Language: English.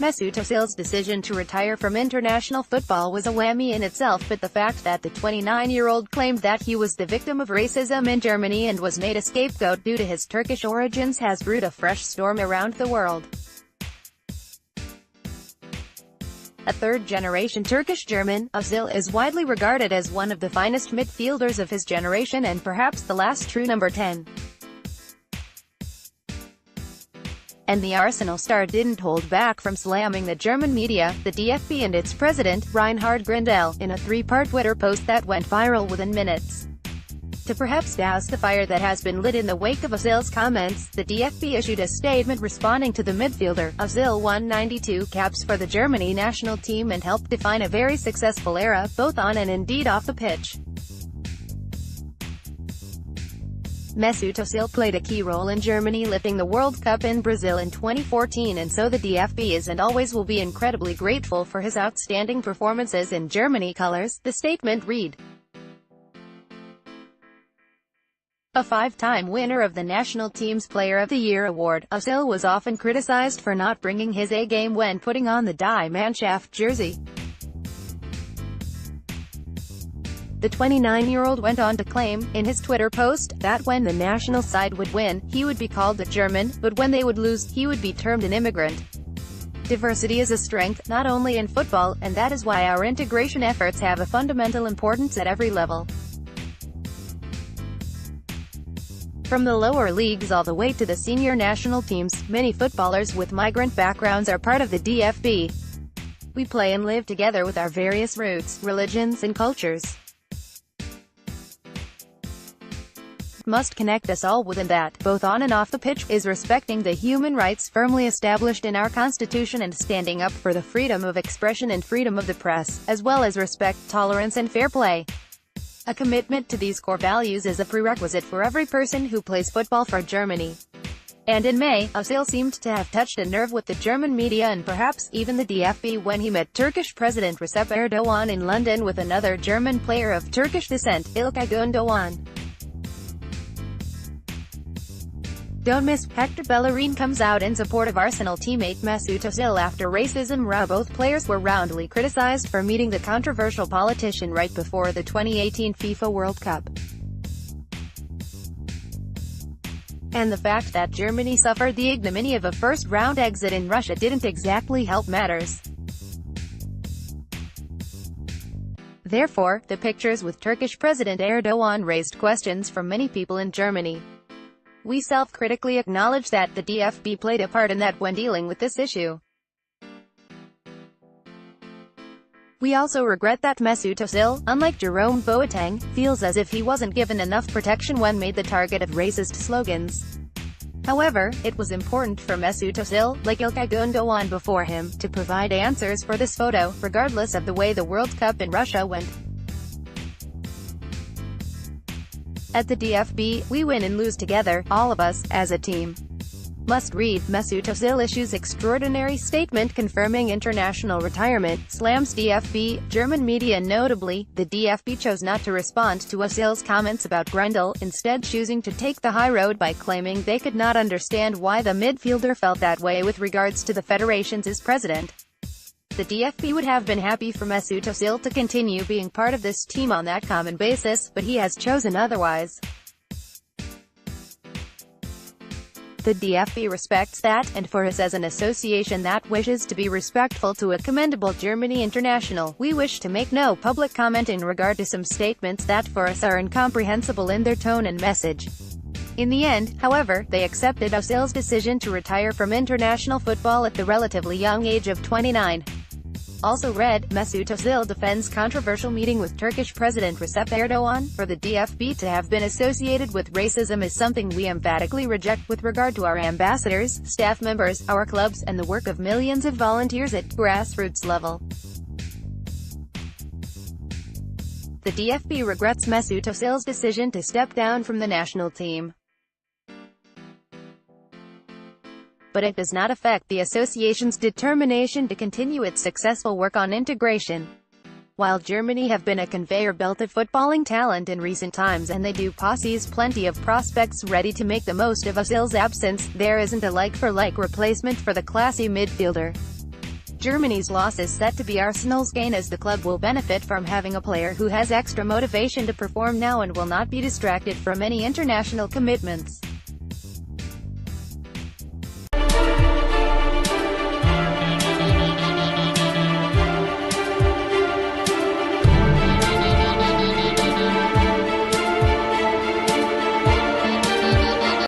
Mesut Ozil's decision to retire from international football was a whammy in itself, but the fact that the 29-year-old claimed that he was the victim of racism in Germany and was made a scapegoat due to his Turkish origins has brewed a fresh storm around the world. A third-generation Turkish-German, Ozil is widely regarded as one of the finest midfielders of his generation and perhaps the last true number 10. And the Arsenal star didn't hold back from slamming the German media, the DFB and its president, Reinhard Grindel, in a three-part Twitter post that went viral within minutes. To perhaps douse the fire that has been lit in the wake of Ozil's comments, the DFB issued a statement responding to the midfielder. Ozil won 92 caps for the Germany national team and helped define a very successful era, both on and indeed off the pitch. Mesut Ozil played a key role in Germany lifting the World Cup in Brazil in 2014, and so the DFB is and always will be incredibly grateful for his outstanding performances in Germany colors, the statement read. A five-time winner of the national team's Player of the Year award, Ozil was often criticized for not bringing his A-game when putting on the Die Mannschaft jersey. The 29-year-old went on to claim, in his Twitter post, that when the national side would win, he would be called a German, but when they would lose, he would be termed an immigrant. Diversity is a strength, not only in football, and that is why our integration efforts have a fundamental importance at every level. From the lower leagues all the way to the senior national teams, many footballers with migrant backgrounds are part of the DFB. We play and live together with our various roots, religions and cultures. Must connect us all within that, both on and off the pitch, is respecting the human rights firmly established in our Constitution and standing up for the freedom of expression and freedom of the press, as well as respect, tolerance and fair play. A commitment to these core values is a prerequisite for every person who plays football for Germany. And in May, Ozil seemed to have touched a nerve with the German media and perhaps even the DFB when he met Turkish President Recep Erdogan in London with another German player of Turkish descent, İlkay Gündoğan. Don't miss, Hector Bellerin comes out in support of Arsenal teammate Mesut Ozil after racism row. Both players were roundly criticized for meeting the controversial politician right before the 2018 FIFA World Cup. And the fact that Germany suffered the ignominy of a first-round exit in Russia didn't exactly help matters. Therefore, the pictures with Turkish President Erdogan raised questions from many people in Germany. We self-critically acknowledge that the DFB played a part in that when dealing with this issue. We also regret that Mesut Ozil, unlike Jerome Boateng, feels as if he wasn't given enough protection when made the target of racist slogans. However, it was important for Mesut Ozil, like İlkay Gündoğan before him, to provide answers for this photo, regardless of the way the World Cup in Russia went. At the DFB, we win and lose together, all of us, as a team. Must read, Mesut Ozil issues extraordinary statement confirming international retirement, slams DFB. German media. Notably, the DFB chose not to respond to Ozil's comments about Grindel, instead choosing to take the high road by claiming they could not understand why the midfielder felt that way with regards to the federations as president. The DFB would have been happy for Mesut Ozil to continue being part of this team on that common basis, but he has chosen otherwise. The DFB respects that, and for us as an association that wishes to be respectful to a commendable Germany international, we wish to make no public comment in regard to some statements that for us are incomprehensible in their tone and message. In the end, however, they accepted Ozil's decision to retire from international football at the relatively young age of 29. Also read, Mesut Ozil defends controversial meeting with Turkish President Recep Erdogan. For the DFB to have been associated with racism is something we emphatically reject with regard to our ambassadors, staff members, our clubs, and the work of millions of volunteers at grassroots level. The DFB regrets Mesut Ozil's decision to step down from the national team. But it does not affect the association's determination to continue its successful work on integration. While Germany have been a conveyor belt of footballing talent in recent times and they do possess plenty of prospects ready to make the most of Ozil's absence, there isn't a like-for-like replacement for the classy midfielder. Germany's loss is set to be Arsenal's gain, as the club will benefit from having a player who has extra motivation to perform now and will not be distracted from any international commitments.